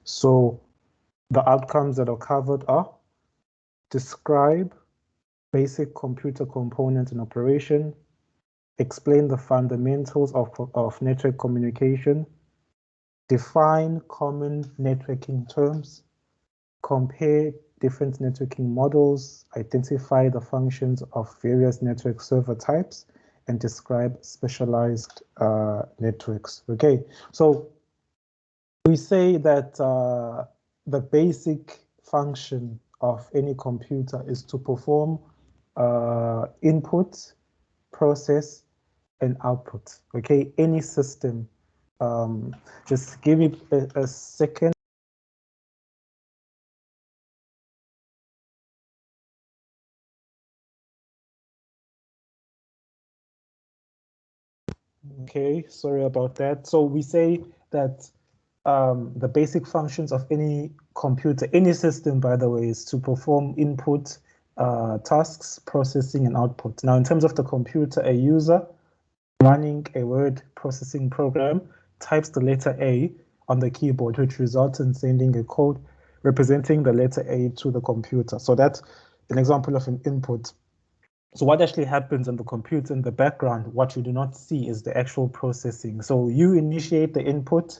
So the outcomes that are covered are: describe basic computer component and operation, explain the fundamentals of network communication, define common networking terms, compare different networking models, identify the functions of various network server types, and describe specialized networks. Okay, so we say that the basic function of any computer is to perform input, process, and output. Okay, any system. Just give me a second. Okay, sorry about that. So we say that the basic functions of any computer, any system, by the way, is to perform input tasks, processing, and output. Now, in terms of the computer, a user running a word processing program types the letter A on the keyboard, which results in sending a code representing the letter A to the computer. So that's an example of an input. So what actually happens on the computer in the background, what you do not see is the actual processing. So you initiate the input,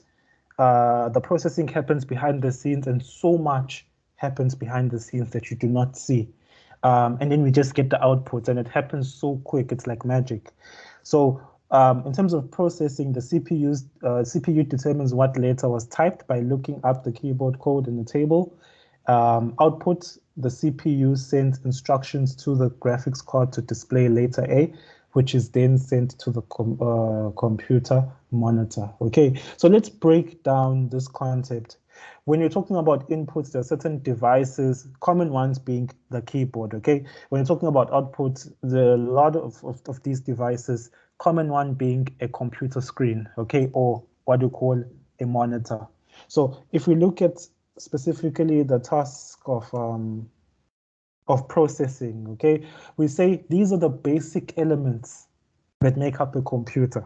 the processing happens behind the scenes, and so much happens behind the scenes that you do not see. And then we just get the output, and it happens so quick, it's like magic. So in terms of processing, the CPU determines what letter was typed by looking up the keyboard code in the table. Output, the CPU sends instructions to the graphics card to display letter A, which is then sent to the computer monitor. Okay, so let's break down this concept. When you're talking about inputs, there are certain devices, common ones being the keyboard. Okay, when you're talking about outputs, there are a lot of these devices, common one being a computer screen, okay, or what you call a monitor. So if we look at specifically the task of processing, okay, we say these are the basic elements that make up a computer.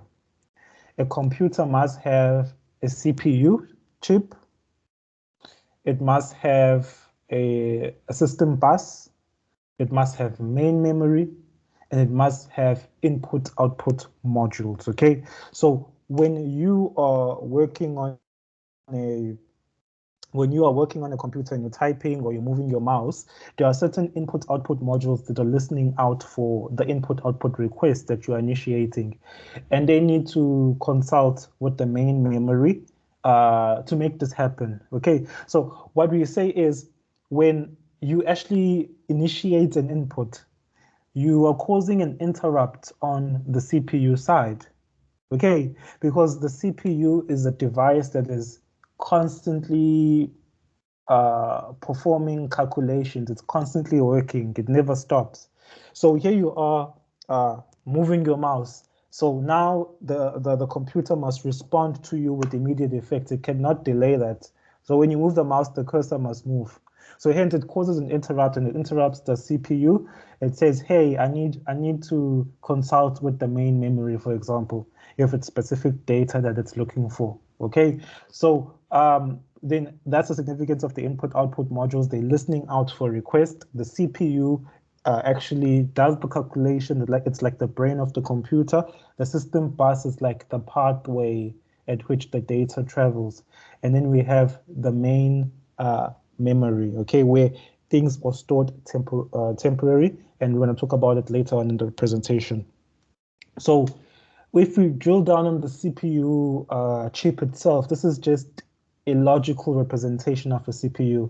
A computer must have a CPU chip. It must have a system bus. It must have main memory, and it must have input-output modules, okay? So when you are working on a computer and you're typing or you're moving your mouse, there are certain input-output modules that are listening out for the input-output request that you are initiating. And they need to consult with the main memory to make this happen, okay? So what we say is when you actually initiate an input, you are causing an interrupt on the CPU side, okay? Because the CPU is a device that is constantly performing calculations. It's constantly working. It never stops. So here you are moving your mouse. So now the computer must respond to you with immediate effect. It cannot delay that. So when you move the mouse, the cursor must move. So hence it causes an interrupt, and it interrupts the CPU. It says, hey, I need to consult with the main memory, for example, if it's specific data that it's looking for. Okay, so then that's the significance of the input-output modules. They're listening out for requests. The CPU actually does the calculation. It's like the brain of the computer. The system bus is like the pathway at which the data travels. And then we have the main memory, okay, where things are stored temporary. And we're going to talk about it later on in the presentation. So if we drill down on the CPU chip itself, this is just a logical representation of a CPU.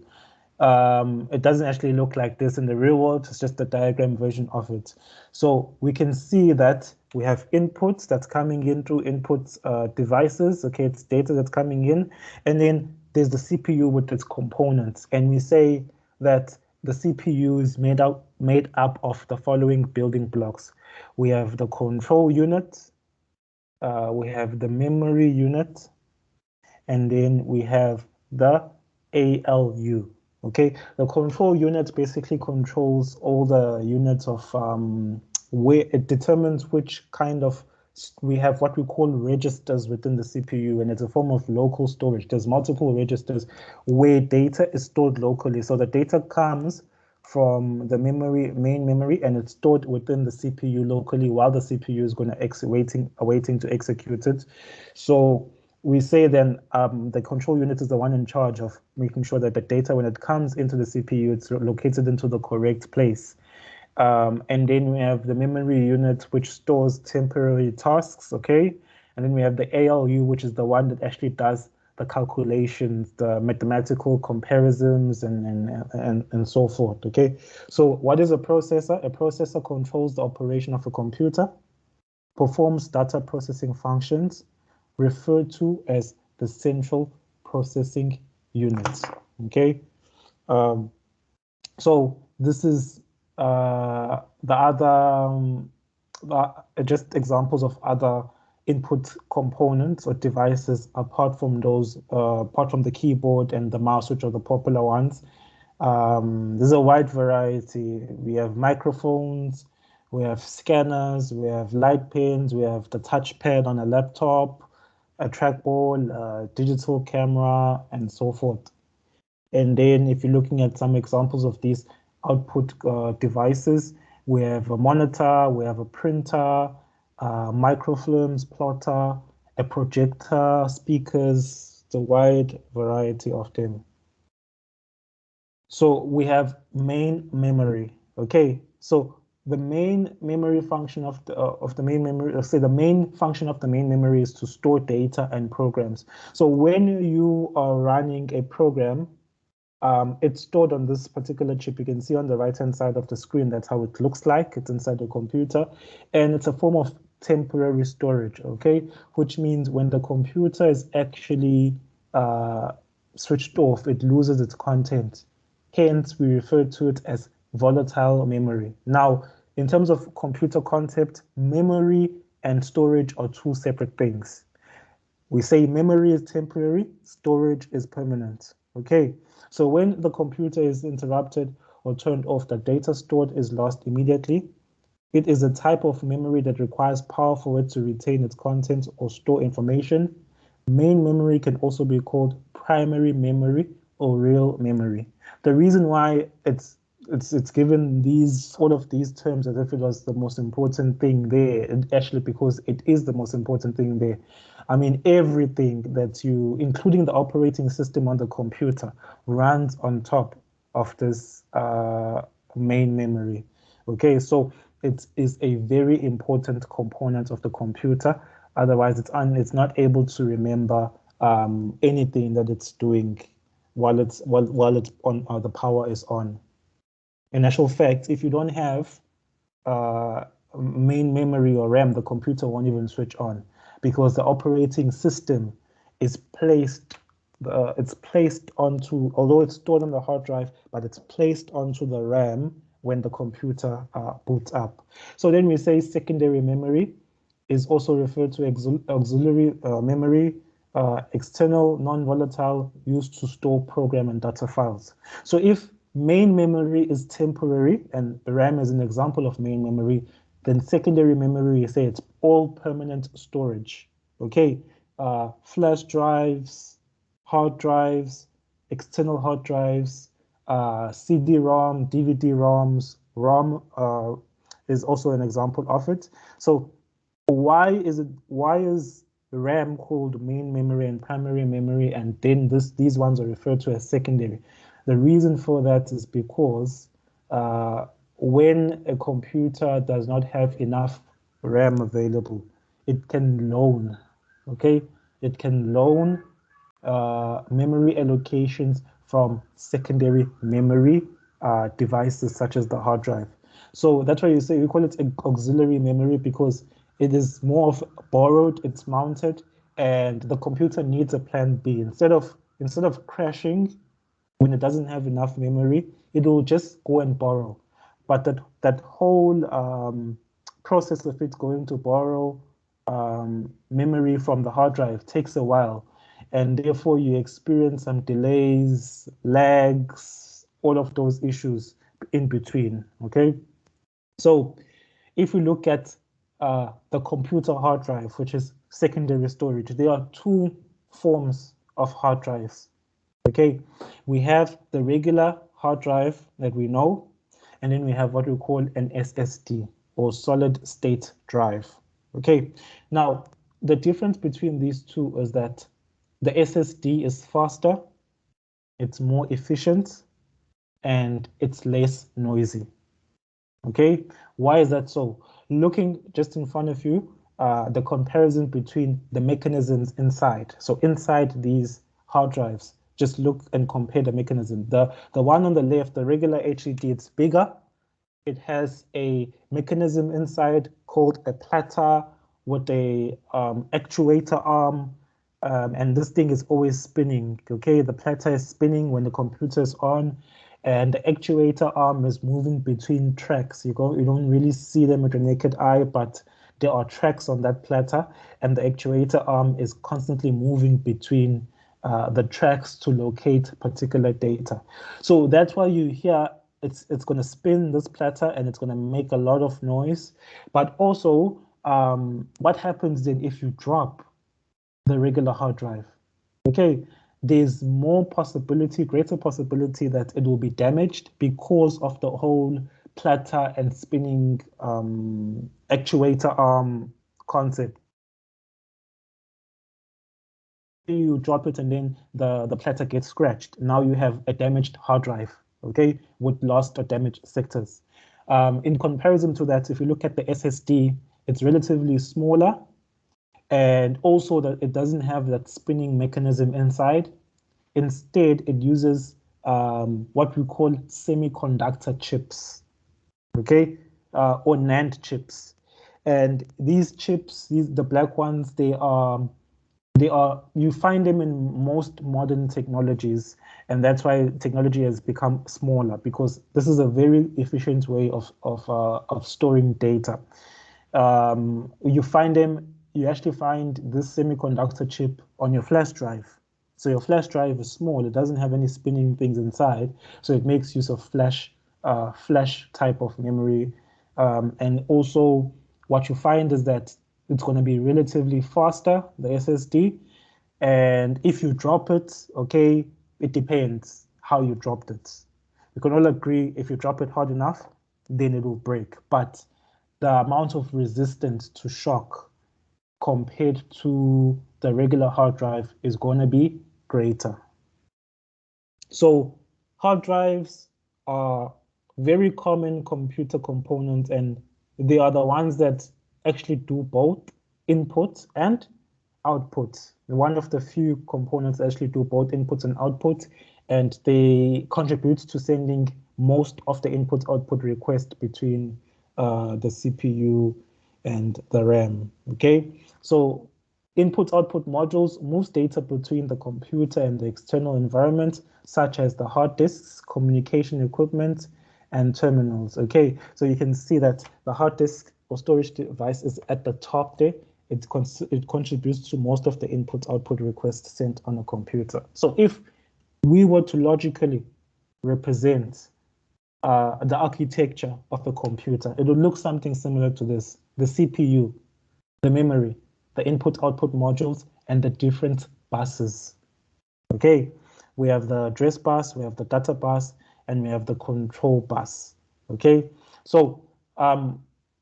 It doesn't actually look like this in the real world. It's just a diagram version of it. So we can see that we have inputs that's coming in through input devices. Okay, it's data that's coming in. And then there's the CPU with its components. And we say that the CPU is made up of the following building blocks. We have the control unit, we have the memory unit, and then we have the ALU. Okay, the control unit basically controls all the units of where it determines which kind of we have what we call registers within the CPU, and it's a form of local storage. There's multiple registers where data is stored locally. So the data comes from the main memory, and it's stored within the CPU locally while the CPU is going to waiting to execute it. So we say then the control unit is the one in charge of making sure that the data, when it comes into the CPU, it's located into the correct place. And then we have the memory unit, which stores temporary tasks, okay? And then we have the ALU, which is the one that actually does the calculations, the mathematical comparisons, and so forth, okay? So what is a processor? A processor controls the operation of a computer, performs data processing functions, referred to as the central processing unit, okay? So this is the other, just examples of other input components or devices apart from those, apart from the keyboard and the mouse, which are the popular ones. There's a wide variety. We have microphones, we have scanners, we have light pens, we have the touchpad on a laptop, a trackball, a digital camera, and so forth. And then if you're looking at some examples of these output devices, we have a monitor, we have a printer, microfilms, plotter, a projector, speakers, the wide variety of them. So we have main memory, okay? So the main memory function of the main memory, let's say the main function of the main memory is to store data and programs. So when you are running a program, it's stored on this particular chip. You can see on the right-hand side of the screen, that's how it looks like. It's inside the computer, and it's a form of temporary storage, okay? Which means when the computer is actually switched off, it loses its content. Hence, we refer to it as volatile memory. Now, in terms of computer concept, memory and storage are two separate things. We say memory is temporary, storage is permanent, okay? So when the computer is interrupted or turned off, the data stored is lost immediately. It is a type of memory that requires power for it to retain its content or store information. Main memory can also be called primary memory or real memory. The reason why it's given all of these terms as if it was the most important thing there, and actually because it is the most important thing there. I mean, everything that including the operating system on the computer, runs on top of this main memory. Okay, so it is a very important component of the computer. Otherwise, it's not able to remember anything that it's doing while it's on, the power is on. In actual fact, if you don't have main memory or RAM, the computer won't even switch on because the operating system is placed onto, although it's stored on the hard drive, but it's placed onto the RAM when the computer boots up. So then we say secondary memory is also referred to auxiliary memory, external, non-volatile, used to store program and data files. So if main memory is temporary, and RAM is an example of main memory, then secondary memory, you say it's all permanent storage, okay? Flash drives, hard drives, external hard drives, CD-ROM, DVD-ROMs, ROM is also an example of it. So why is RAM called main memory and primary memory, and then these ones are referred to as secondary? The reason for that is because when a computer does not have enough RAM available, it can loan, okay? It can loan memory allocations from secondary memory devices such as the hard drive. So that's why we call it auxiliary memory, because it is more of borrowed, it's mounted, and the computer needs a plan B. Instead of crashing when it doesn't have enough memory, it will just go and borrow. But that whole process of it going to borrow memory from the hard drive takes a while, and therefore you experience some delays, lags, all of those issues in between, okay? So if we look at the computer hard drive, which is secondary storage. There are two forms of hard drives. Okay, we have the regular hard drive that we know, and then we have what we call an SSD, or solid state drive. Okay, now the difference between these two is that the SSD is faster, it's more efficient, and it's less noisy. Okay, why is that so? Looking just in front of you, the comparison between the mechanisms inside. So inside these hard drives, just look and compare the mechanism. The one on the left, the regular HDD, it's bigger. It has a mechanism inside called a platter with a actuator arm, and this thing is always spinning. Okay, the platter is spinning when the computer is on, and the actuator arm is moving between tracks. You don't really see them with the naked eye, but there are tracks on that platter, and the actuator arm is constantly moving between the tracks to locate particular data. So that's why you hear it's going to spin this platter and it's going to make a lot of noise. But also, what happens then if you drop the regular hard drive? Okay, there's greater possibility that it will be damaged because of the whole platter and spinning actuator arm concept. You drop it and then the platter gets scratched. Now you have a damaged hard drive, okay, with lost or damaged sectors. In comparison to that, if you look at the SSD, it's relatively smaller, and also that it doesn't have that spinning mechanism inside. Instead, it uses what we call semiconductor chips, okay, or NAND chips. And these chips, the black ones, you find them in most modern technologies, and that's why technology has become smaller, because this is a very efficient way of storing data. You actually find this semiconductor chip on your flash drive. So your flash drive is small, it doesn't have any spinning things inside, so it makes use of flash type of memory. And also what you find is that it's going to be relatively faster, the SSD. And if you drop it, okay, it depends how you dropped it. We can all agree if you drop it hard enough, then it will break. But the amount of resistance to shock compared to the regular hard drive is going to be greater. So hard drives are very common computer components, and they are the ones that actually do both input and output. One of the few components actually do both inputs and output, and they contribute to sending most of the input-output request between the CPU and the RAM. Okay, so input-output modules moves data between the computer and the external environment, such as the hard disks, communication equipment, and terminals. Okay, so you can see that the hard disk or storage device is at the top there. It contributes to most of the input-output requests sent on a computer. So if we were to logically represent the architecture of a computer, it would look something similar to this: the CPU, the memory, the input-output modules, and the different buses. Okay, we have the address bus, we have the data bus, and we have the control bus. Okay, so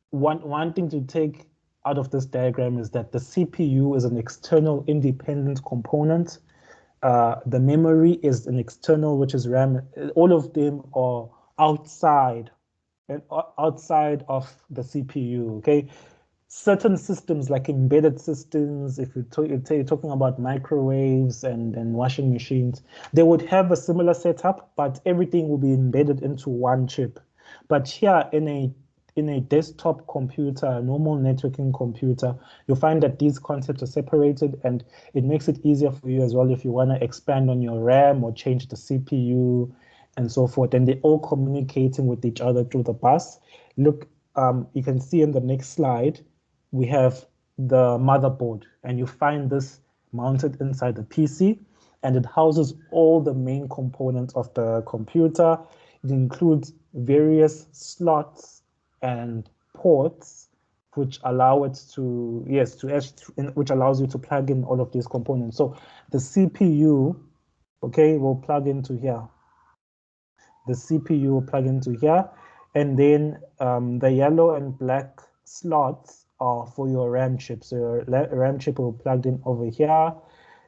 one thing to take out of this diagram is that the CPU is an external independent component. The memory is an external, which is RAM. All of them are outside of the CPU. Okay, certain systems like embedded systems, if you're talking about microwaves and washing machines, they would have a similar setup, but everything will be embedded into one chip. But here in a desktop computer, a normal networking computer, you'll find that these concepts are separated, and it makes it easier for you as well if you want to expand on your RAM or change the CPU and so forth. And they're all communicating with each other through the bus. Look, you can see in the next slide, we have the motherboard, and you find this mounted inside the PC, and it houses all the main components of the computer. It includes various slots and ports which allow it to, yes, which allows you to plug in all of these components. So the CPU, okay, will plug into here. The CPU will plug into here, and then the yellow and black slots are for your RAM chip. So your RAM chip will be plugged in over here,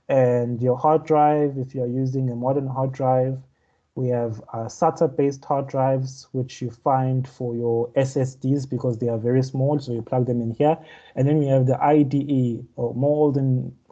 and your hard drive, if you're using a modern hard drive, we have SATA-based hard drives, which you find for your SSDs because they are very small, so you plug them in here. And then we have the IDE, or more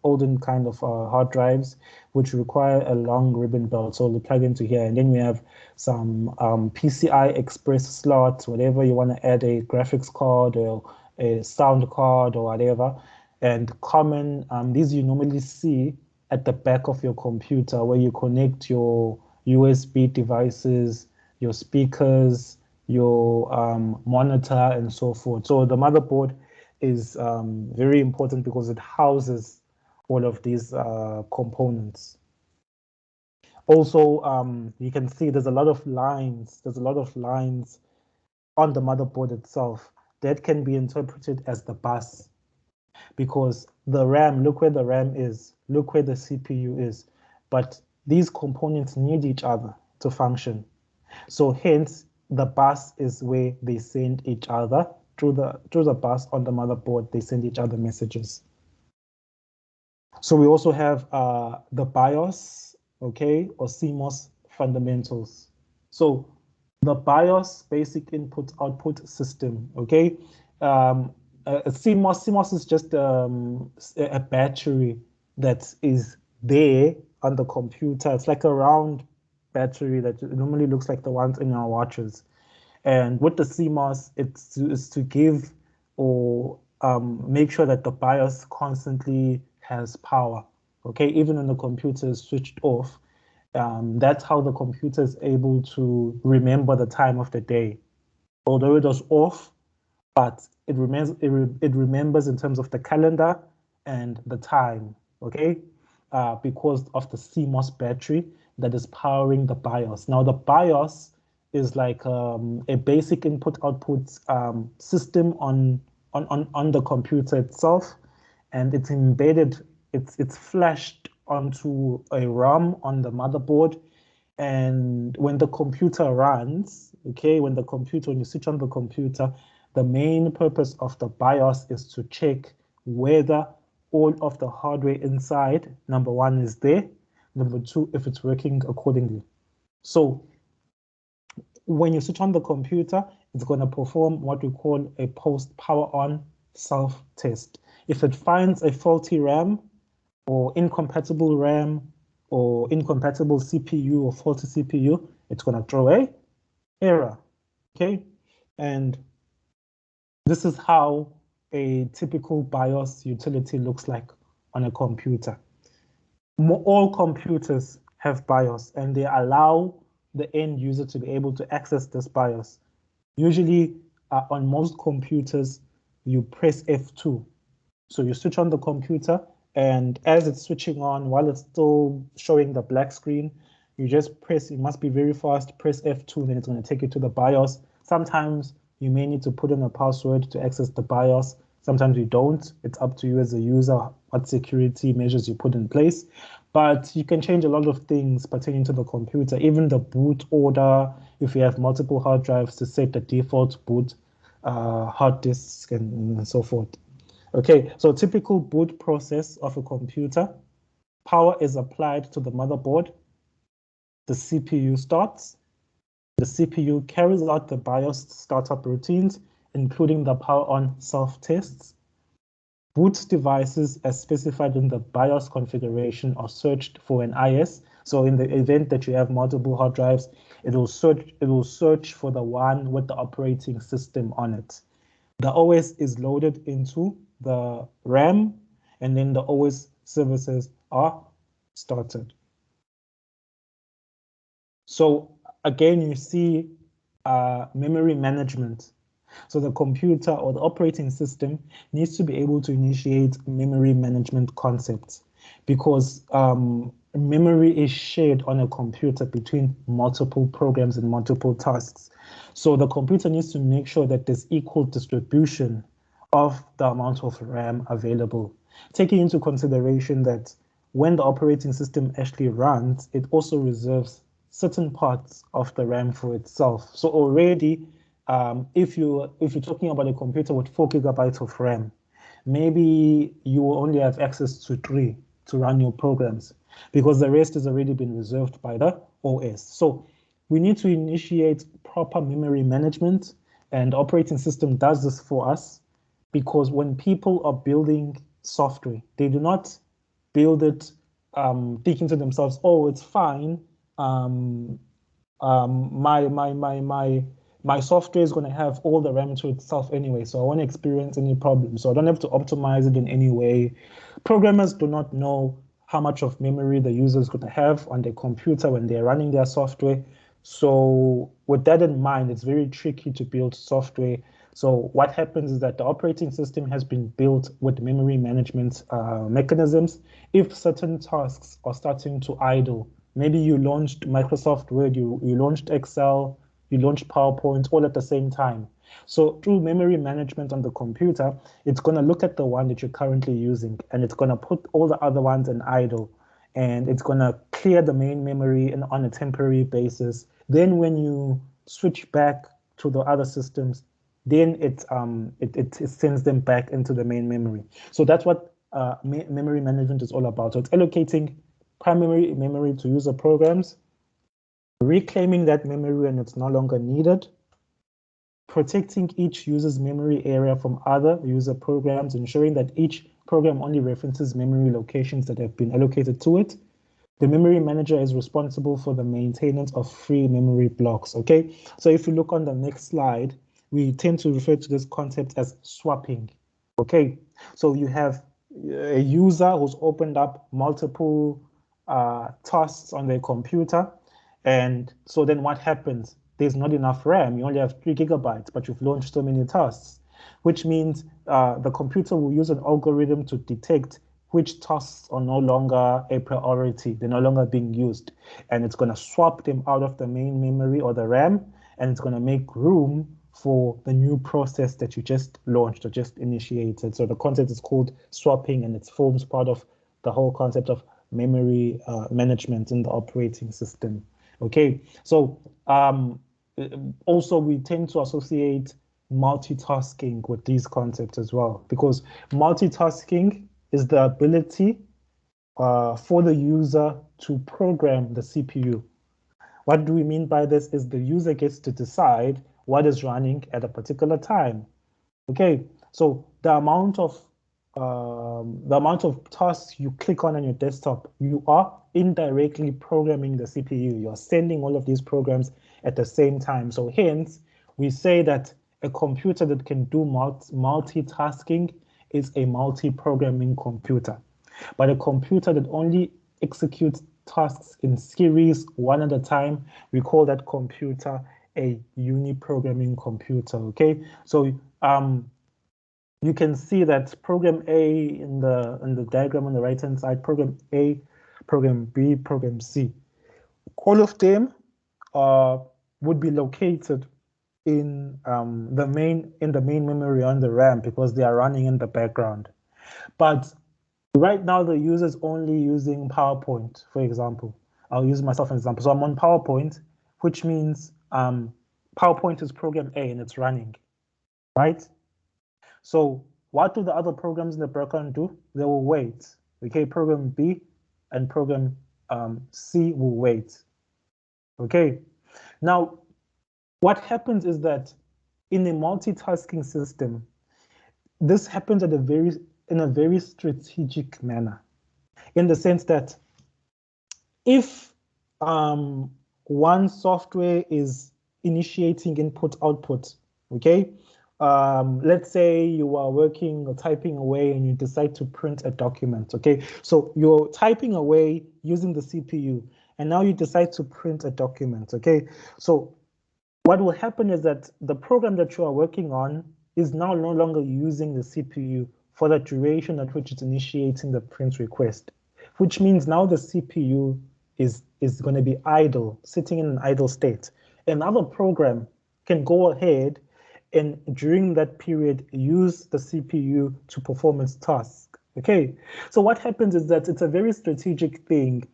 olden kind of hard drives, which require a long ribbon belt, so we plug into here. And then we have some PCI Express slots, whatever you want to add, a graphics card or a sound card or whatever. And common, these you normally see at the back of your computer where you connect your USB devices, your speakers, your monitor, and so forth. So the motherboard is very important because it houses all of these components. Also, you can see there's a lot of lines. There's a lot of lines on the motherboard itself that can be interpreted as the bus, because the RAM, look where the RAM is, look where the CPU is, but these components need each other to function. So hence, the bus is where they send each other through the bus on the motherboard. They send each other messages. So we also have the BIOS, okay, or CMOS fundamentals. So the BIOS, basic input-output system, okay. CMOS is just a battery that is there on the computer. It's like a round battery that normally looks like the ones in our watches. And with the CMOS, it's to give or make sure that the BIOS constantly has power. Okay, even when the computer is switched off, that's how the computer is able to remember the time of the day. Although it was off, but it remembers in terms of the calendar and the time, okay? Because of the CMOS battery that is powering the BIOS. Now the BIOS is like a basic input-output system on the computer itself, and it's embedded, it's flashed onto a RAM on the motherboard. And when the computer runs, okay, when you switch on the computer, the main purpose of the BIOS is to check whether all of the hardware inside, number one, is there, number two, if it's working accordingly. So when you switch on the computer, it's going to perform what we call a post power on self-test. If it finds a faulty RAM or incompatible RAM or incompatible CPU or faulty CPU, it's going to throw an error, okay? And this is how a typical BIOS utility looks like on a computer. All computers have BIOS, and they allow the end user to be able to access this BIOS. Usually, on most computers, you press F2. So you switch on the computer, and as it's switching on, while it's still showing the black screen, you just press, it must be very fast, press F2, then it's going to take you to the BIOS. Sometimes you may need to put in a password to access the BIOS. Sometimes you don't. It's up to you as a user what security measures you put in place. But you can change a lot of things pertaining to the computer, even the boot order, if you have multiple hard drives, to set the default boot hard disks and so forth. Okay, so typical boot process of a computer: power is applied to the motherboard, the CPU starts, the CPU carries out the BIOS startup routines, including the power on self-tests. Boot devices as specified in the BIOS configuration are searched for an IS. So in the event that you have multiple hard drives, it will search for the one with the operating system on it. The OS is loaded into the RAM, and then the OS services are started. So again, you see memory management. So the computer or the operating system needs to be able to initiate memory management concepts, because memory is shared on a computer between multiple programs and multiple tasks. So the computer needs to make sure that there's equal distribution of the amount of RAM available, taking into consideration that when the operating system actually runs, it also reserves certain parts of the RAM for itself. So already, if you're talking about a computer with 4 GB of RAM, maybe you will only have access to 3 to run your programs, because the rest has already been reserved by the OS. So we need to initiate proper memory management, and the operating system does this for us, because when people are building software, they do not build it thinking to themselves, oh, it's fine. My software is going to have all the RAM to itself anyway, so I won't experience any problems. So I don't have to optimize it in any way. Programmers do not know how much of memory the user is going to have on their computer when they're running their software. So with that in mind, it's very tricky to build software. So what happens is that the operating system has been built with memory management mechanisms. If certain tasks are starting to idle, maybe you launched Microsoft Word, you launched Excel, you launched PowerPoint all at the same time. So through memory management on the computer, it's going to look at the one that you're currently using, and it's going to put all the other ones in idle, and it's going to clear the main memory on a temporary basis. Then when you switch back to the other systems, then it sends them back into the main memory. So that's what memory management is all about. So it's allocating primary memory to user programs, reclaiming that memory when it's no longer needed, protecting each user's memory area from other user programs, ensuring that each program only references memory locations that have been allocated to it. The memory manager is responsible for the maintenance of free memory blocks, okay? So if you look on the next slide, we tend to refer to this concept as swapping, okay? So you have a user who's opened up multiple tasks on their computer, and so then what happens? There's not enough RAM, you only have 3 GB, but you've launched so many tasks, which means the computer will use an algorithm to detect which tasks are no longer a priority, they're no longer being used, and it's going to swap them out of the main memory or the RAM, and it's going to make room for the new process that you just launched or just initiated. So the concept is called swapping, and it forms part of the whole concept of memory management in the operating system. Okay, so also we tend to associate multitasking with these concepts as well, because multitasking is the ability for the user to program the CPU. What do we mean by this is the user gets to decide what is running at a particular time. Okay, so the amount of tasks you click on your desktop, you are indirectly programming the CPU. You're sending all of these programs at the same time. So hence, we say that a computer that can do multitasking is a multi-programming computer. But a computer that only executes tasks in series one at a time, we call that computer a uni-programming computer, okay? So you can see that program A in the diagram on the right-hand side, program A, program B, program C. All of them would be located in the main memory on the RAM, because they are running in the background. But right now the user is only using PowerPoint, for example. I'll use myself as an example. So I'm on PowerPoint, which means PowerPoint is program A and it's running, right? So what do the other programs in the background do? They will wait. Okay, program B and program C will wait. Okay, now what happens is that in a multitasking system, this happens in a very strategic manner, in the sense that if one software is initiating input-output, okay? Let's say you are working or typing away and you decide to print a document, okay? So you're typing away using the CPU, and now you decide to print a document, okay? So what will happen is that the program that you are working on is now no longer using the CPU for the duration at which it's initiating the print request, which means now the CPU is going to be idle, sitting in an idle state. Another program can go ahead and during that period, use the CPU to perform its task. Okay, so what happens is that it's a very strategic thing.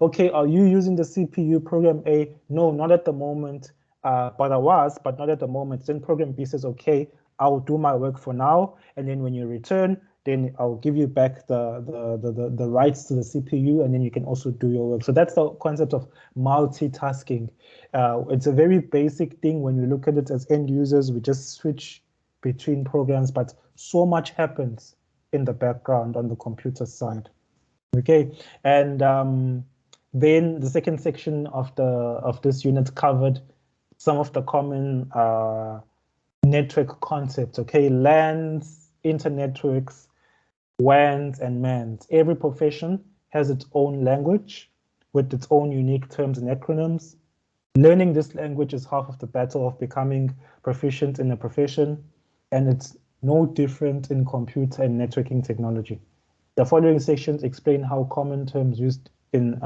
Okay, are you using the CPU program A? No, not at the moment, but I was, but not at the moment. Then program B says, okay, I'll do my work for now, and then when you return, then I'll give you back the rights to the CPU, and then you can also do your work. So that's the concept of multitasking. It's a very basic thing. When we look at it as end users, we just switch between programs, but so much happens in the background on the computer side. Okay, and then the second section of this unit covered some of the common network concepts. Okay, LANs, internetworks, WANs, and MANs. Every profession has its own language with its own unique terms and acronyms. Learning this language is half of the battle of becoming proficient in a profession, and it's no different in computer and networking technology. The following sections explain how common terms used in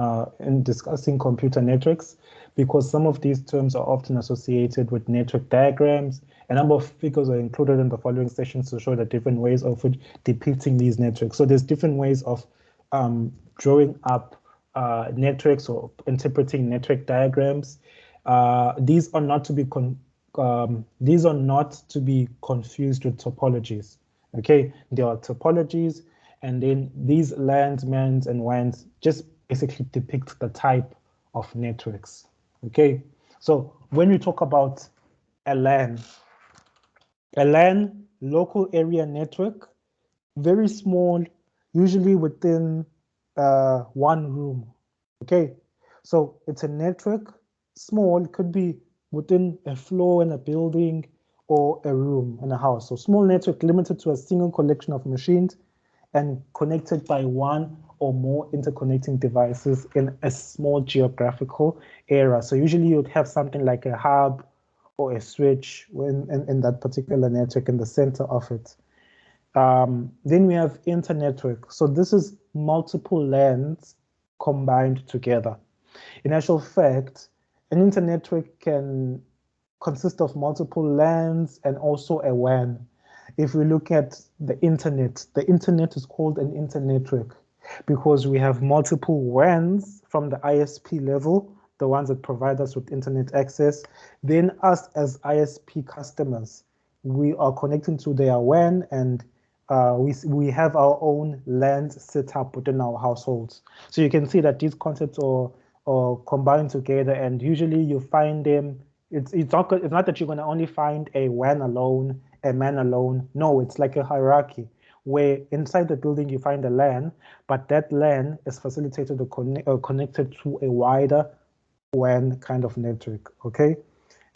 discussing computer networks, because some of these terms are often associated with network diagrams. A number of figures are included in the following sections to show the different ways of depicting these networks. So there's different ways of drawing up networks or interpreting network diagrams. These are not to be confused with topologies. Okay, there are topologies, and then these LANs, MANs, and WANs just basically depict the type of networks. Okay, so when we talk about a LAN, local area network, very small, usually within one room. Okay, so it's a network, small, it could be within a floor in a building or a room in a house. So small network limited to a single collection of machines and connected by one or more interconnecting devices in a small geographical area. So usually you'd have something like a hub or a switch in that particular network in the center of it. Then we have internetwork. So this is multiple LANs combined together. In actual fact, an internetwork can consist of multiple LANs and also a WAN. If we look at the internet is called an internetwork because we have multiple WANs from the ISP level, the ones that provide us with internet access. Then us as ISP customers, we are connecting to their WAN, and we have our own LANs set up within our households. So you can see that these concepts are combined together, and usually you find them. It's not that you're going to only find a WAN alone, a MAN alone. No, it's like a hierarchy where inside the building you find a LAN, but that LAN is facilitated or connected to a wider WAN kind of network. Okay,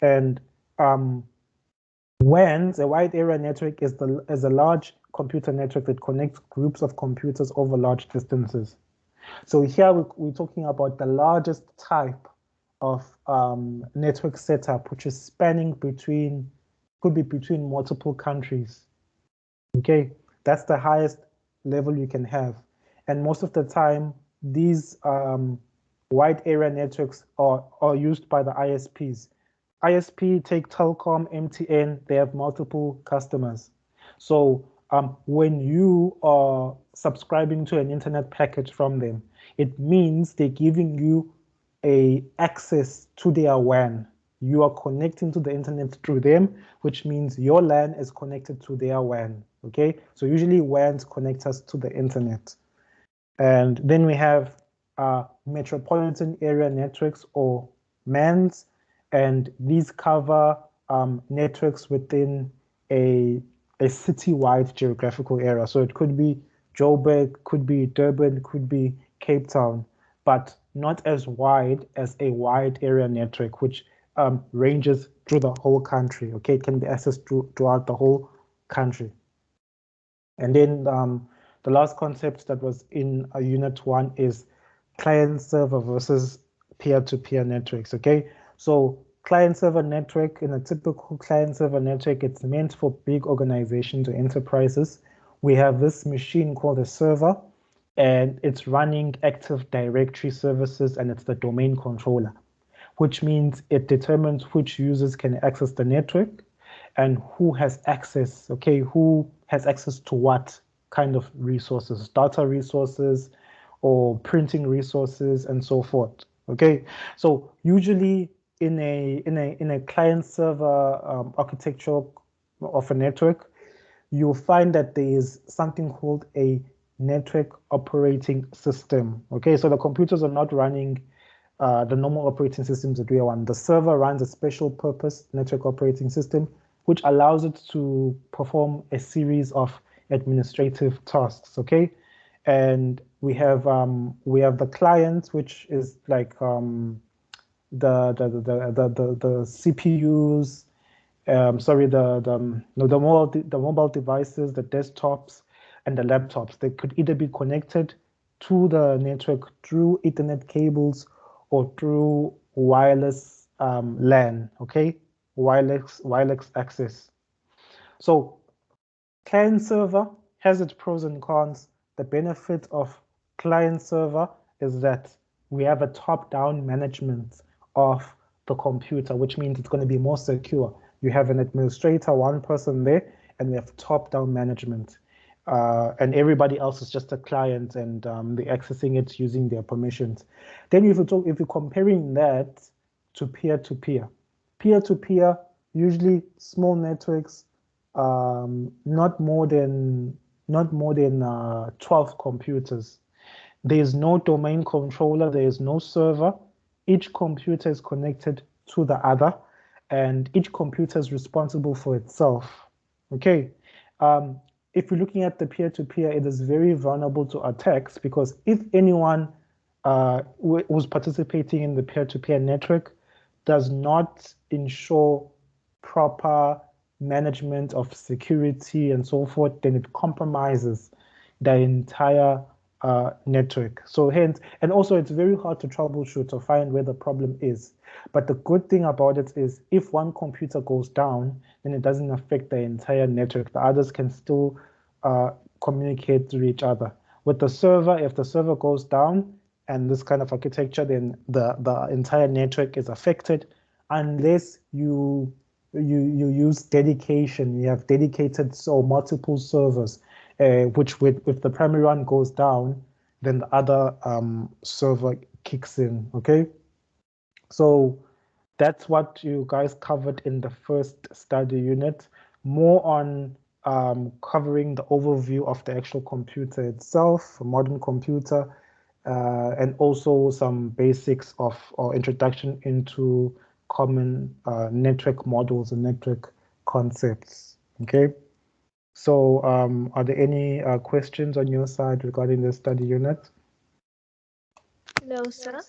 and WANs, a wide area network, is a large computer network that connects groups of computers over large distances. So here we're talking about the largest type of network setup, which is spanning could be between multiple countries. Okay, that's the highest level you can have. And most of the time, these wide area networks are used by the ISPs. ISP, take Telkom, MTN, they have multiple customers. So when you are subscribing to an internet package from them, it means they're giving you access to their WAN. You are connecting to the internet through them, which means your LAN is connected to their WAN. Okay, so usually WANs connect us to the internet. And then we have metropolitan area networks, or MANs, and these cover networks within a city-wide geographical area. So it could be Joburg, could be Durban, could be Cape Town, but not as wide as a wide area network, which ranges through the whole country. Okay, it can be accessed throughout the whole country. And then the last concept that was in Unit 1 is client-server versus peer-to-peer networks. Okay, so client-server network, in a typical client-server network, it's meant for big organizations or enterprises. We have this machine called a server, and it's running Active Directory services, and it's the domain controller, which means it determines which users can access the network. and who has access, okay, who has access to what kind of resources, data resources or printing resources and so forth. Okay, so usually in a client server architecture of a network, you'll find that there is something called a network operating system. Okay, so the computers are not running the normal operating systems that we are on. The server runs a special purpose network operating system, which allows it to perform a series of administrative tasks. Okay, and we have the client, which is like the CPUs, the mobile devices, the desktops, and the laptops. They could either be connected to the network through Ethernet cables or through wireless LAN. Okay, wireless access. So client server has its pros and cons. The benefit of client server is that we have a top-down management of the computer, which means it's going to be more secure. You have an administrator, one person there, and we have top-down management. And everybody else is just a client, and they're accessing it using their permissions. Then if you're comparing that to peer-to-peer, peer-to-peer, usually small networks, not more than 12 computers. There is no domain controller, there is no server. Each computer is connected to the other, and each computer is responsible for itself. Okay. If you're looking at the peer-to-peer, it is very vulnerable to attacks, because if anyone who's participating in the peer-to-peer network does not ensure proper management of security and so forth, then it compromises the entire network. So hence, and also it's very hard to troubleshoot or find where the problem is. But the good thing about it is if one computer goes down, then it doesn't affect the entire network. The others can still communicate to each other. With the server, if the server goes down and this kind of architecture, then the entire network is affected unless you use dedication. You have dedicated multiple servers, which if the primary one goes down, then the other server kicks in. Okay, so that's what you guys covered in the first study unit. More on covering the overview of the actual computer itself, a modern computer, and also some basics of or introduction into common network models and network concepts. Okay, so are there any questions on your side regarding the study unit? No, sir.